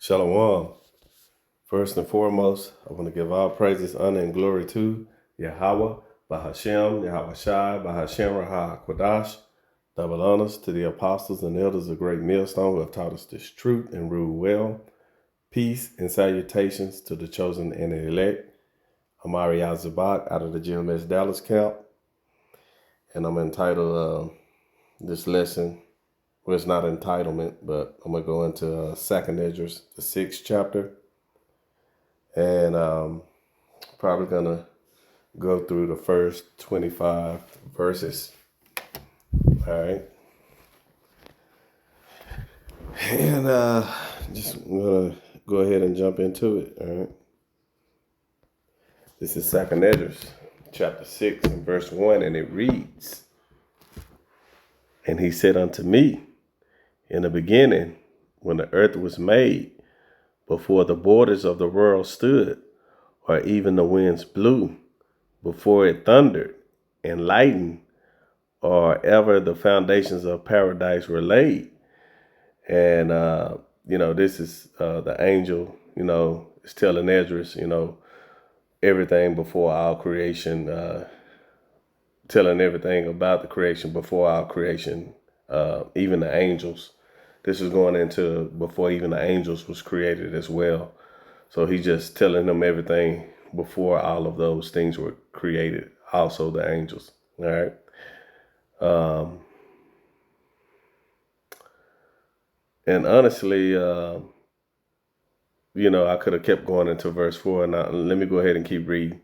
Shalom. First and foremost, I want to give all praises, honor, and glory to Yahweh, Bahashem, Yahweh Shai, Bahashem Raha Kwadash. Double honors to the apostles and elders of Great Millstone who have taught us this truth and rule well. Peace and salutations to the chosen and the elect. I'm Ari Zabak out of the GMS Dallas camp, and I'm entitled this lesson. Well, it's not entitlement, but I'm going to go into Second Esdras, the 6th chapter. And probably going to go through the first 25 verses. All right. And just going to go ahead and jump into it. All right. This is Second Esdras, chapter 6 and verse 1, and it reads, "And he said unto me, in the beginning, when the earth was made, before the borders of the world stood, or even the winds blew, before it thundered and lightened, or ever the foundations of paradise were laid." And, this is the angel, is telling Esdras, everything before our creation, telling everything about the creation before our creation, even the angels. This is going into before even the angels was created as well. So he's just telling them everything before all of those things were created, also the angels. All right. And honestly, I could have kept going into verse 4. Now, let me go ahead and keep reading.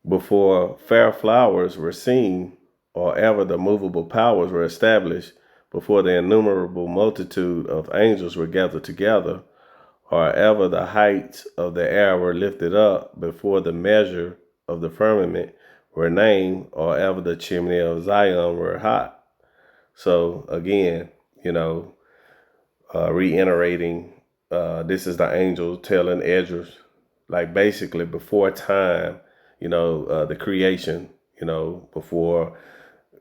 "Before fair flowers were seen, or ever the movable powers were established, before the innumerable multitude of angels were gathered together, or ever the heights of the air were lifted up, before the measure of the firmament were named, or ever the chimney of Zion were hot." So again, reiterating, this is the angel telling Esdras, like basically before time, the creation, before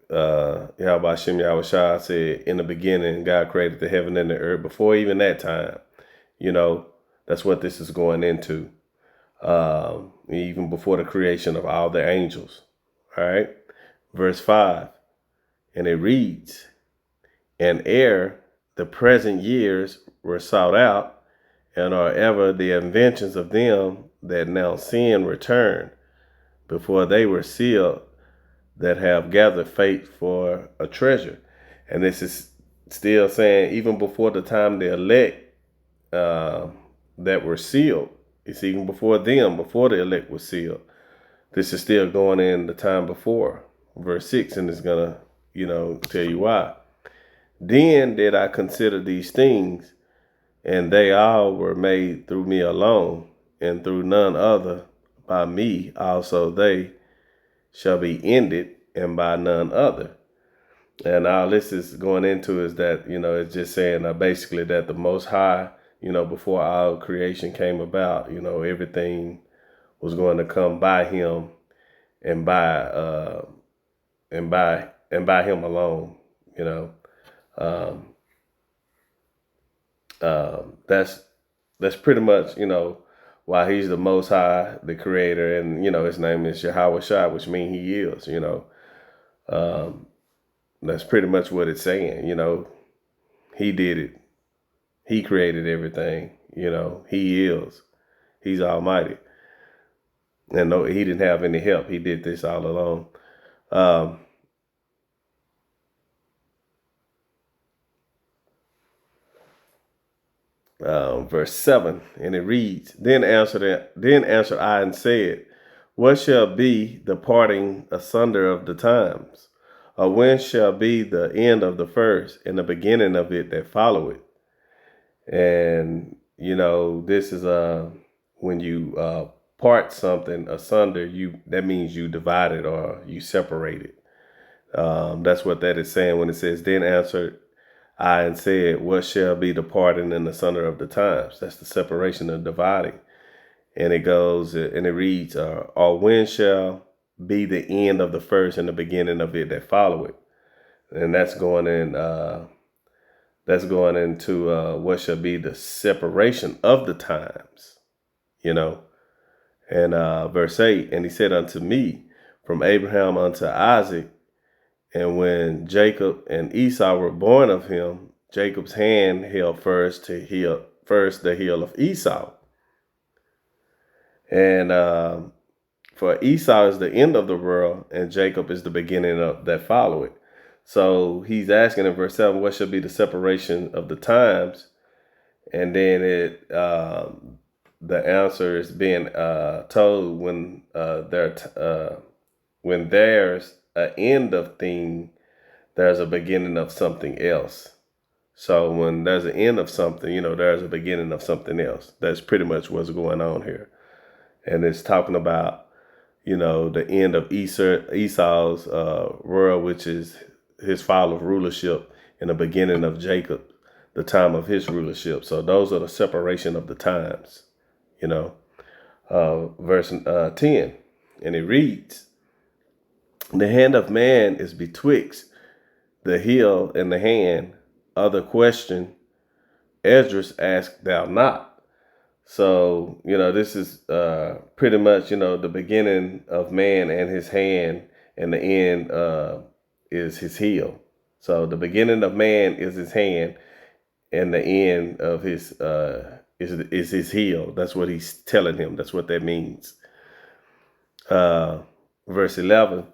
Yahweh Shem Yahweh Shai said, in the beginning, God created the heaven and the earth. Before even that time, that's what this is going into. Even before the creation of all the angels. All right. Verse 5, and it reads, "And ere the present years were sought out, and are ever the inventions of them that now sin return, before they were sealed, that have gathered faith for a treasure." And this is still saying, even before the time the elect that were sealed, it's even before them, before the elect was sealed. This is still going in the time before. Verse 6, and it's going to, tell you why. "Then did I consider these things, and they all were made through me alone, and through none other. By me also they shall be ended, and by none other." And all this is going into is that, it's just saying basically that the Most High, before all creation came about, everything was going to come by him and by him alone, that's pretty much, why he's the Most High, the creator, and, his name is Yahweh Shai, which means he is, that's pretty much what it's saying, he did it. He created everything, he is, he's almighty. And no, he didn't have any help. He did this all alone. Verse 7, and it reads, Then answered I and said, What shall be the parting asunder of the times? Or when shall be the end of the first, and the beginning of it that follow it? And, this is when you part something asunder, that means you divide it or you separate it. That's what that is saying when it says, Then answered I and said, What shall be the parting and the sunder of the times? That's the separation of dividing. And it goes and it reads, Or when shall be the end of the first and the beginning of it that follow it? And that's going in That's going into what shall be the separation of the times, you know. And verse 8, and he said unto me, from Abraham unto Isaac, and when Jacob and Esau were born of him, Jacob's hand held first the heel of Esau. And for Esau is the end of the world, and Jacob is the beginning of that follow it. So he's asking in verse 7, what shall be the separation of the times? And then the answer is being told when there's an end of thing, there's a beginning of something else. So when there's an end of something, there's a beginning of something else. That's pretty much what's going on here. And it's talking about, the end of Esau's world, which is his fall of rulership, and the beginning of Jacob, the time of his rulership. So those are the separation of the times, verse 10. And it reads, the hand of man is betwixt the heel and the hand. Other question, Esdras asked thou not. So, this is pretty much, the beginning of man and his hand, and the end is his heel. So the beginning of man is his hand, and the end of his is his heel. That's what he's telling him. That's what that means. Verse 11,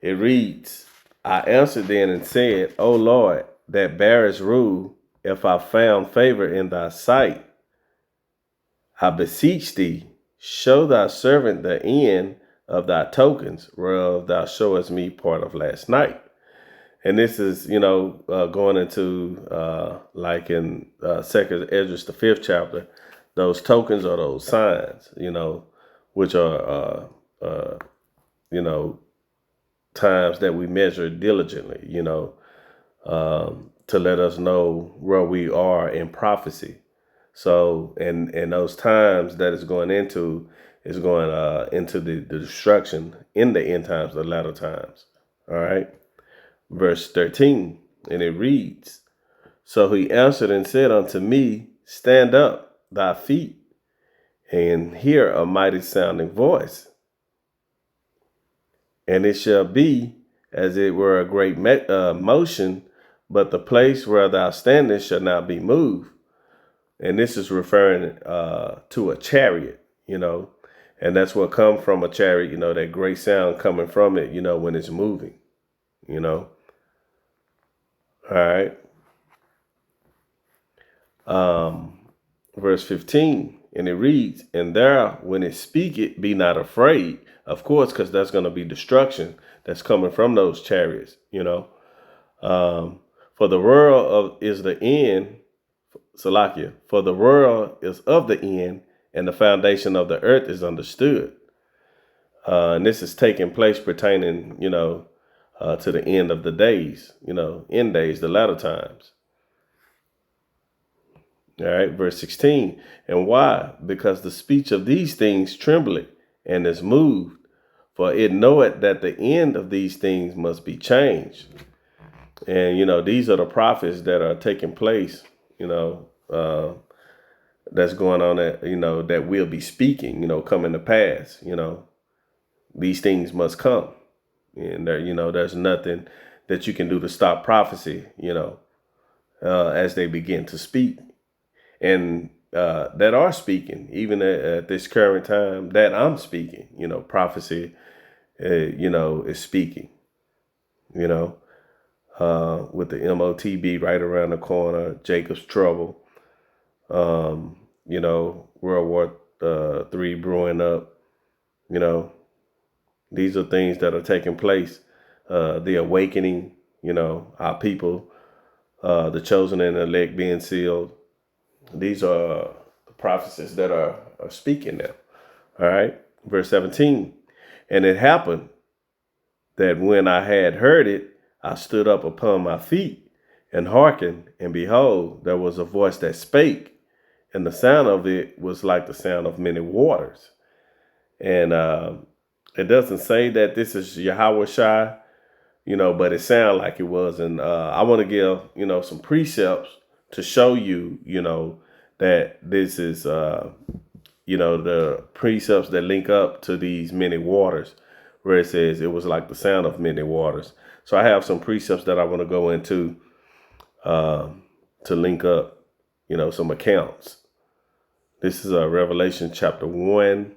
it reads, I answered then and said, O Lord, that bearest rule, if I found favor in thy sight, I beseech thee, show thy servant the end of thy tokens, whereof thou showest me part of last night. And this is, going into, like in 2nd Esdras, the 5th chapter, those tokens are those signs, which are, times that we measure diligently, to let us know where we are in prophecy. So, and those times that it's going into is going into the destruction in the end times, the latter times. All right. Verse 13, and it reads, so he answered and said unto me, stand up thy feet, and hear a mighty sounding voice. And it shall be as it were a great motion, but the place where thou standest shall not be moved. And this is referring to a chariot, and that's what comes from a chariot, that great sound coming from it, when it's moving, All right. Verse 15, and it reads, and there, when it speaketh, be not afraid. Of course, because that's going to be destruction that's coming from those chariots, for the world is the end. Salakia, for the world is of the end, and the foundation of the earth is understood. And this is taking place pertaining, to the end of the days, end days, the latter times. All right, verse 16. And why? Because the speech of these things trembleth and is moved, for it knoweth that the end of these things must be changed. And, these are the prophets that are taking place, that's going on that, that will be speaking, coming to pass, these things must come. And there, there's nothing that you can do to stop prophecy, as they begin to speak. And that are speaking, even at this current time that I'm speaking, prophecy, is speaking, with the MOTB right around the corner, Jacob's trouble, World War III brewing up, these are things that are taking place. The awakening, our people, the chosen and elect being sealed. These are the prophecies that are speaking now. All right. Verse 17. And it happened that when I had heard it, I stood up upon my feet and hearkened, and behold, there was a voice that spake, and the sound of it was like the sound of many waters. And it doesn't say that this is Yahweh Shai, but it sounded like it was. And I want to give, some precepts to show you, that this is, the precepts that link up to these many waters, where it says it was like the sound of many waters. So I have some precepts that I want to go into to link up, some accounts. This is Revelation chapter 1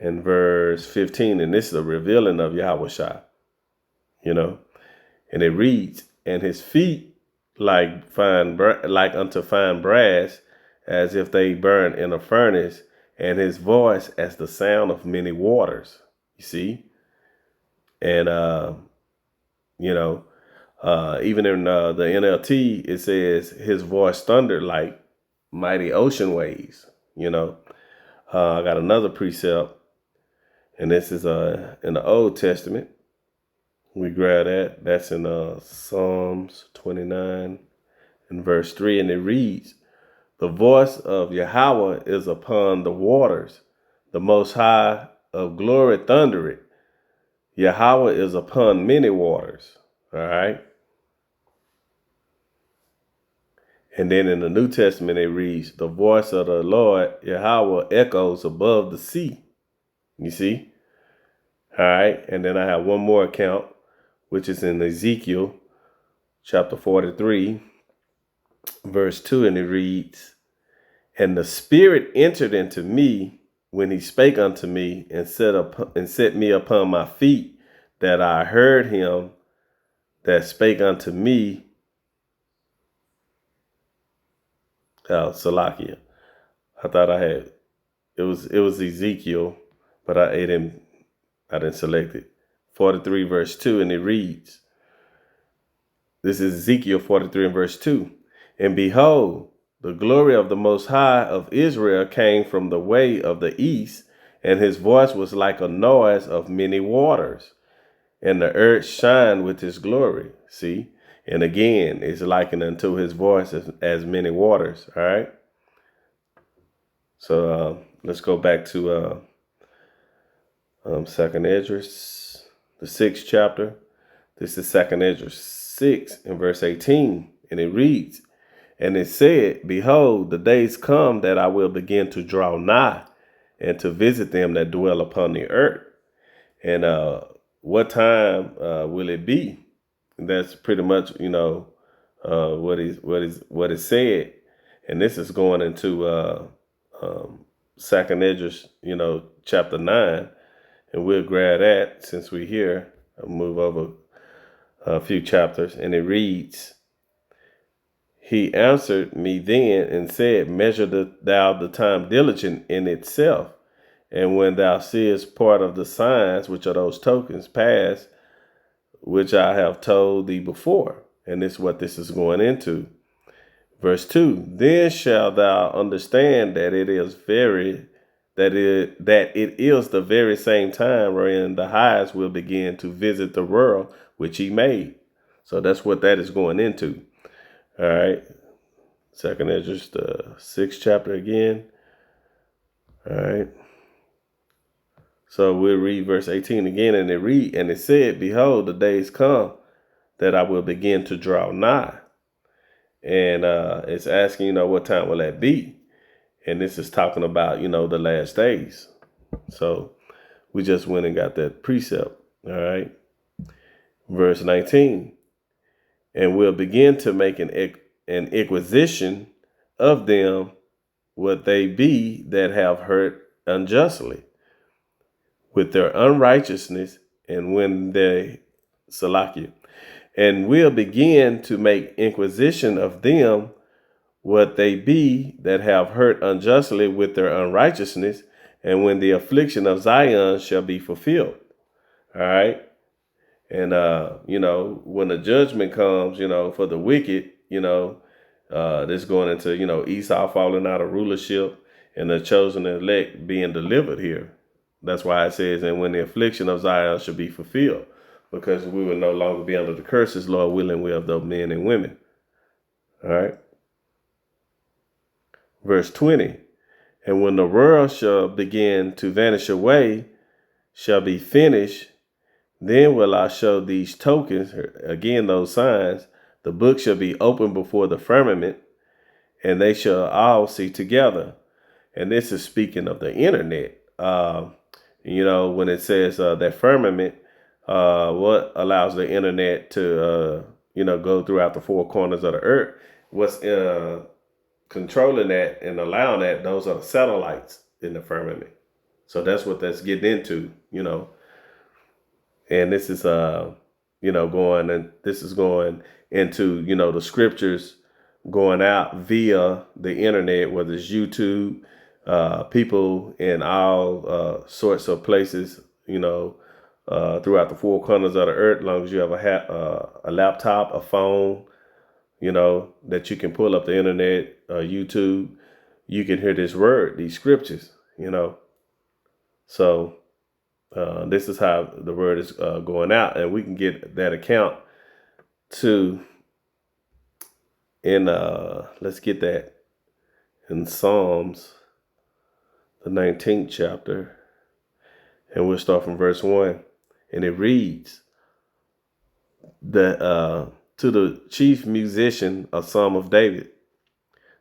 and verse 15, and this is a revealing of Yahweh Shai, and it reads, and his feet like unto fine brass, as if they burn in a furnace, and his voice as the sound of many waters. You see, and even in the NLT, it says his voice thundered like mighty ocean waves. I got another precept, and this is in the Old Testament. We grab that. That's in Psalms 29 and verse 3, and it reads, the voice of Yahweh is upon the waters. The Most High of glory thundereth. Yahweh is upon many waters. All right. And then in the New Testament, it reads, the voice of the Lord Yahweh echoes above the sea. You see? All right. And then I have one more account, which is in Ezekiel chapter 43, verse 2, and it reads, and the Spirit entered into me when he spake unto me, and set me upon my feet, that I heard him that spake unto me. Salakia. I thought I had it was Ezekiel, but I didn't select it. 43 verse 2, and it reads, this is Ezekiel 43 and verse 2. And behold, the glory of the Most High of Israel came from the way of the east, and his voice was like a noise of many waters, and the earth shined with his glory. See? And again, it's likened unto his voice as many waters. All right. So let's go back to Second Esdras, the 6th chapter. This is Second Esdras 6 and verse 18, and it reads, and it said, behold, the days come that I will begin to draw nigh, and to visit them that dwell upon the earth. And what time will it be? And that's pretty much, what is said. And this is going into Second Esdras, chapter 9. And we'll grab that since we're here. I'll move over a few chapters. And it reads, he answered me then and said, measure thou the time diligent in itself. And when thou seest part of the signs, which are those tokens, pass, which I have told thee before. And this is what this is going into. Verse 2, then shalt thou understand that it is the very same time wherein the highest will begin to visit the world which he made. So that's what that is going into. All right. Second Esdras, the 6th chapter again. All right. So we'll read verse 18 again, and it said, behold, the days come that I will begin to draw nigh. And it's asking, what time will that be? And this is talking about, the last days. So we just went and got that precept. All right. Verse 19. And we'll begin to make an inquisition of them what they be that have hurt unjustly with their unrighteousness, and when they Salakia. And we'll begin to make inquisition of them what they be that have hurt unjustly with their unrighteousness, and when the affliction of Zion shall be fulfilled. All right. And, when the judgment comes, for the wicked, this going into, Esau falling out of rulership and the chosen elect being delivered here. That's why it says, and when the affliction of Zion shall be fulfilled, because we will no longer be under the curses, Lord willing, we of those men and women. All right. Verse 20, and when the world shall begin to vanish away, shall be finished, then will I show these tokens, again, those signs. The book shall be opened before the firmament, and they shall all see together. And this is speaking of the internet. When it says that firmament, what allows the internet to, go throughout the four corners of the earth, what's controlling that and allowing that, those are the satellites in the firmament. So that's what that's getting into, and this is, going into, the scriptures going out via the internet, whether it's YouTube, people in all sorts of places, throughout the four corners of the earth, as long as you have a laptop, a phone, that you can pull up the internet, YouTube, you can hear this word, these scriptures, So this is how the word is going out, and we can get that account too. Let's get that in Psalms, the 19th chapter, and we'll start from verse 1, and it reads, to the chief musician, a psalm of David.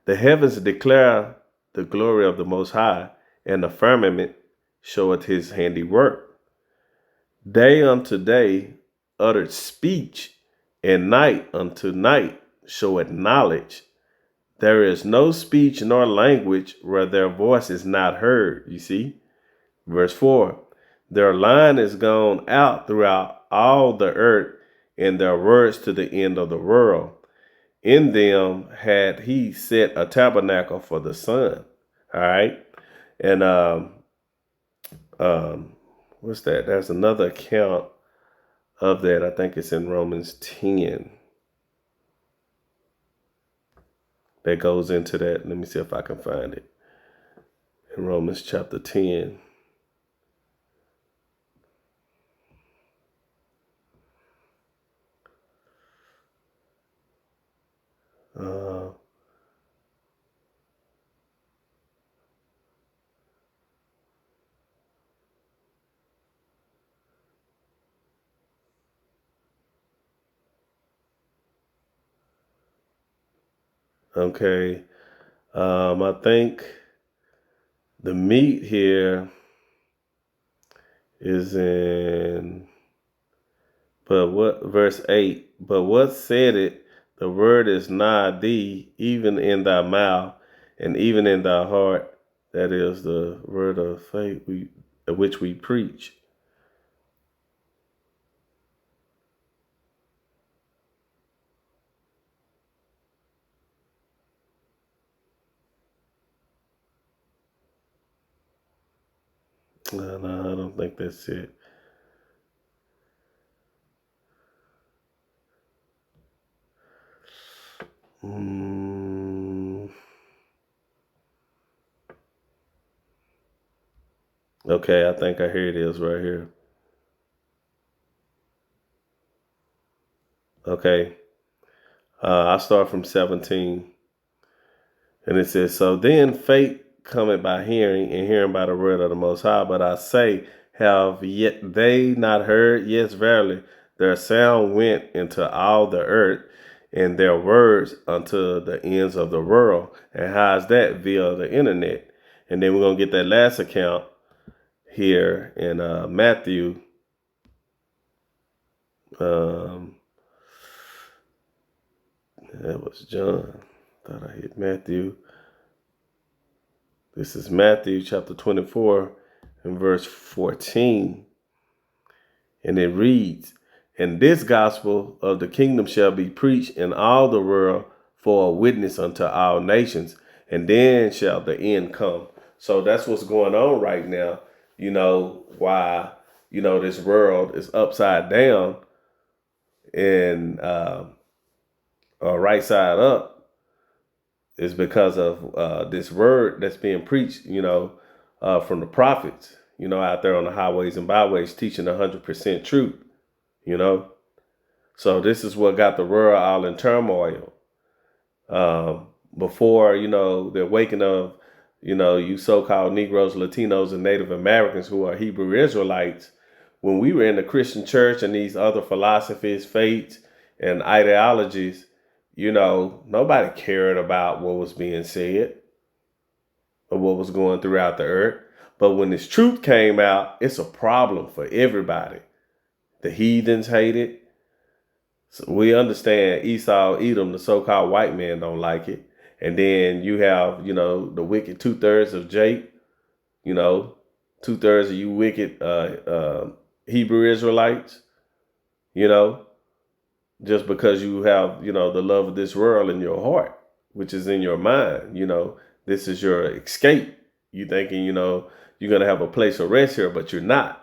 The heavens declare the glory of the Most High, and the firmament showeth his handiwork. Day unto day uttered speech, and night unto night showeth knowledge. There is no speech nor language where their voice is not heard. You see? Verse 4, their line is gone out throughout all the earth, and their words to the end of the world. In them had he set a tabernacle for the sun. All right. And what's that? There's another account of that. I think it's in Romans 10 that goes into that. Let me see if I can find it. In Romans chapter 10. Okay. I think the meat here is in, verse 8, but what said it? The word is nigh thee, even in thy mouth, and even in thy heart. That is the word of faith which we preach. No, I don't think that's it. Okay, I think here it is right here. Okay. I start from 17. And it says, so then faith cometh by hearing, and hearing by the word of the Most High. But I say, have yet they not heard? Yes, verily, their sound went into all the earth, and their words unto the ends of the world. And how is that? Via the internet. And then we're going to get that last account here in Matthew. That was John. Thought I hit Matthew. This is Matthew chapter 24 and verse 14. And it reads, and this gospel of the kingdom shall be preached in all the world for a witness unto all nations, and then shall the end come. So that's what's going on right now. Why, this world is upside down and right side up is because of this word that's being preached, from the prophets, out there on the highways and byways teaching 100% truth, So this is what got the world all in turmoil. Before, the awakening of, you so-called Negroes, Latinos, and Native Americans who are Hebrew Israelites, when we were in the Christian church and these other philosophies, faiths, and ideologies, nobody cared about what was being said or what was going throughout the earth. But when this truth came out, it's a problem for everybody. The heathens hate it. So we understand Esau, Edom, the so-called white man, don't like it. And then you have, the wicked 2/3 of Jake, 2/3 of you wicked Hebrew Israelites, just because you have, the love of this world in your heart, which is in your mind, this is your escape. You thinking, you're going to have a place of rest here, but you're not.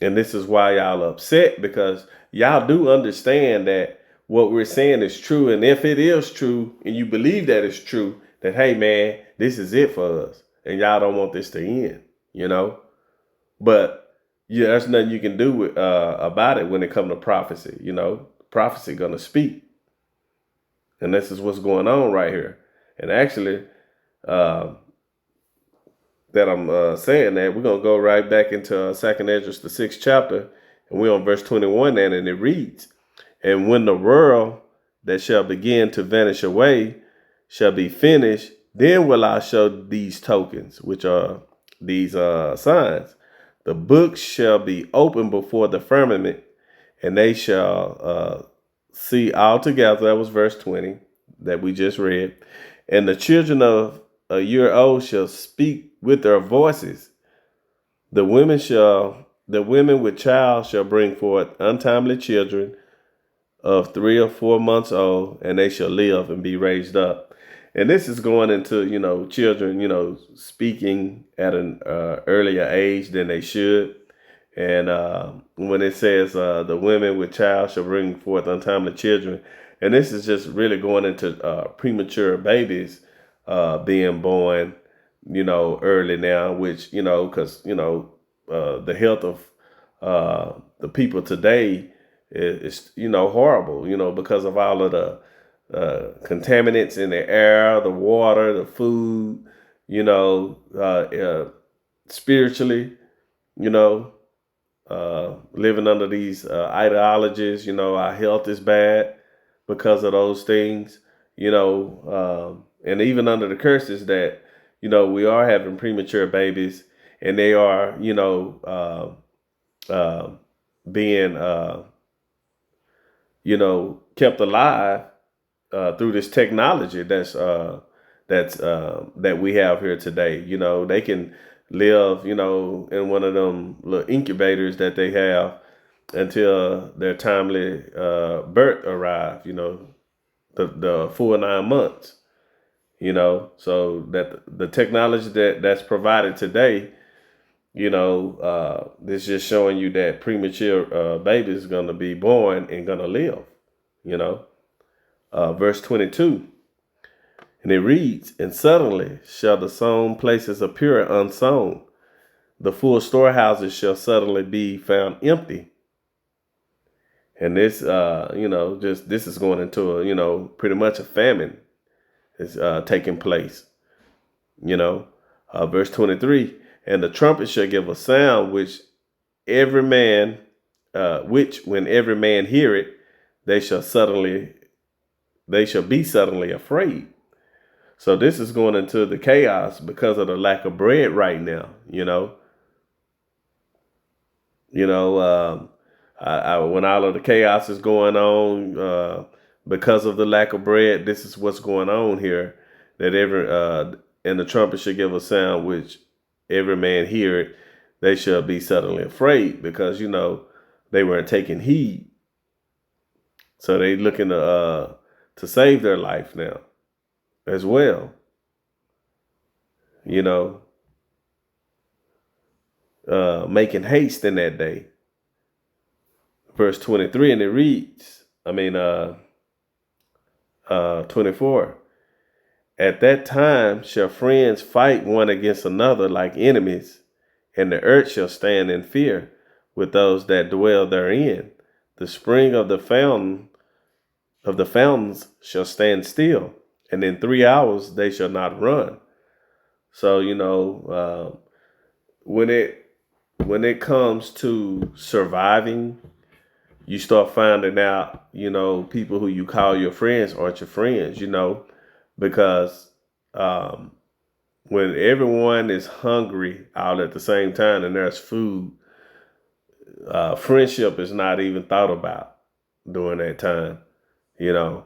And this is why y'all upset, because y'all do understand that what we're saying is true. And if it is true and you believe that it's true, that, hey, man, this is it for us. And y'all don't want this to end, But yeah, there's nothing you can do about it when it comes to prophecy. Prophecy going to speak. And this is what's going on right here. And actually, that I'm saying that, we're going to go right back into 2nd Esdras, the 6th chapter, and we're on verse 21 then, and it reads, "And when the world that shall begin to vanish away shall be finished, then will I show these tokens," which are these signs. "The books shall be opened before the firmament, and they shall see all together." That was verse 20 that we just read. "And the children of a year old shall speak with their voices. The women with child shall bring forth untimely children of 3 or 4 months old, and they shall live and be raised up." And this is going into, children, speaking at an earlier age than they should. And when it says the women with child shall bring forth untimely children, and this is just really going into premature babies being born, early now, which, because, the health of the people today is horrible, because of all of the contaminants in the air, the water, the food, spiritually, living under these ideologies, our health is bad because of those things, and even under the curses that, we are having premature babies, and they are, being, kept alive through this technology that we have here today. They can live, in one of them little incubators that they have until their timely birth arrive, the full 9 months. So that the technology that's provided today, this just showing you that premature baby is going to be born and going to live, verse 22, and it reads, "And suddenly shall the sown places appear unsown. The full storehouses shall suddenly be found empty." And this, this is going into pretty much a famine is taking place. Verse 23, "And the trumpet shall give a sound, which when every man hear it, they shall be suddenly afraid." So this is going into the chaos because of the lack of bread right now. When all of the chaos is going on because of the lack of bread, this is what's going on here. That and the trumpet should give a sound, which every man hear it, they shall be suddenly afraid, because they weren't taking heed. So they looking to save their life now as well. Making haste in that day. Verse 23, and it reads, 24. "At that time shall friends fight one against another like enemies, and the earth shall stand in fear with those that dwell therein. The spring of the fountains shall stand still, and in 3 hours they shall not run." So, when it comes to surviving, you start finding out, people who you call your friends aren't your friends, because when everyone is hungry all at the same time and there's food, friendship is not even thought about during that time. You know,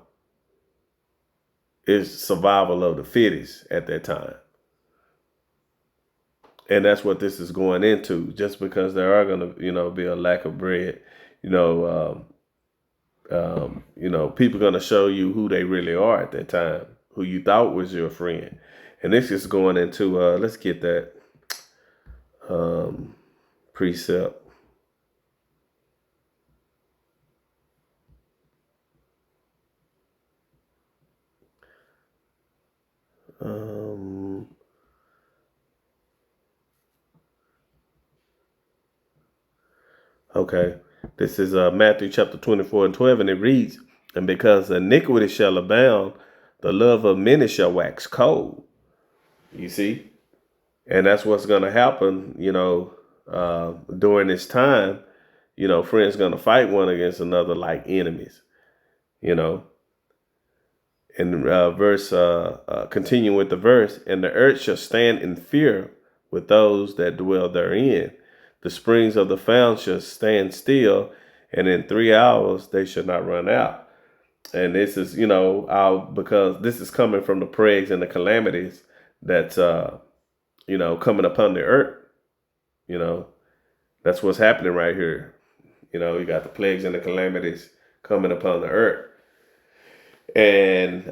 it's survival of the fittest at that time. And that's what this is going into. Just because there are going to, be a lack of bread, people going to show you who they really are at that time, who you thought was your friend. And this is going into, let's get that precept. Okay, this is Matthew chapter 24:12, and it reads, "And because iniquity shall abound, the love of many shall wax cold." You see? And that's what's going to happen, during this time. Friends going to fight one against another like enemies, you know. And continuing with the verse, "And the earth shall stand in fear with those that dwell therein. The springs of the fount shall stand still, and in 3 hours they shall not run out." And this is, because this is coming from the plagues and the calamities that's, coming upon the earth. That's what's happening right here. You got the plagues and the calamities coming upon the earth. And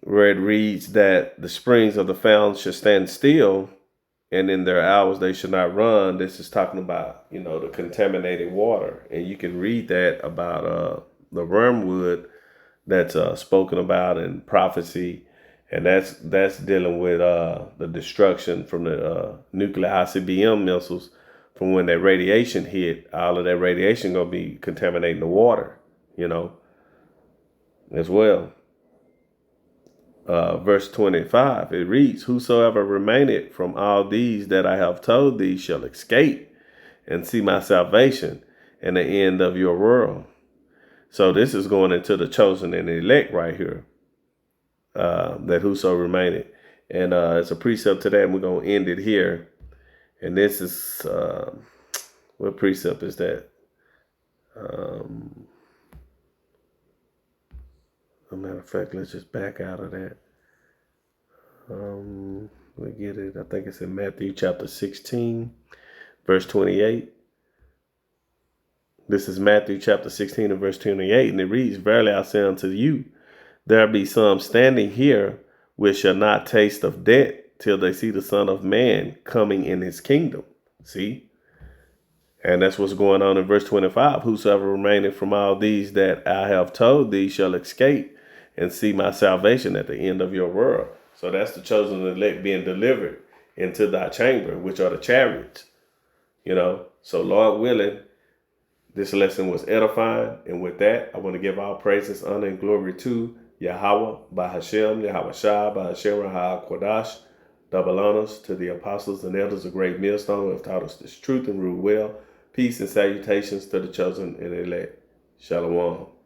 where it reads that the springs of the fountain should stand still, and in their hours they should not run. This is talking about, the contaminated water. And you can read that about the wormwood that's spoken about in prophecy. And that's dealing with the destruction from the nuclear ICBM missiles. From when that radiation hit, all of that radiation going to be contaminating the water, as well. Verse 25, it reads, "Whosoever remaineth from all these that I have told thee shall escape and see my salvation and the end of your world." So this is going into the chosen and elect right here, that whoso remaineth. And it's a precept to that, and we're going to end it here. And this is, what precept is that? As a matter of fact, let's just back out of that. We get it. I think it's in Matthew chapter 16, verse 28. This is Matthew chapter 16 and verse 28. And it reads, "Verily I say unto you, there be some standing here which shall not taste of death till they see the Son of Man coming in his kingdom." See? And that's what's going on in verse 25. "Whosoever remaineth from all these that I have told thee shall escape and see my salvation at the end of your world." So that's the chosen elect being delivered into thy chamber, which are the chariots. So Lord willing, this lesson was edifying. And with that, I want to give all praises, honor, and glory to Yahweh, Bahashem, Yahweh Shah, Bahashem, HaKodash. Double honors to the apostles and elders of Great Millstone who have taught us this truth and rule well. Peace and salutations to the chosen and elect. Shalom.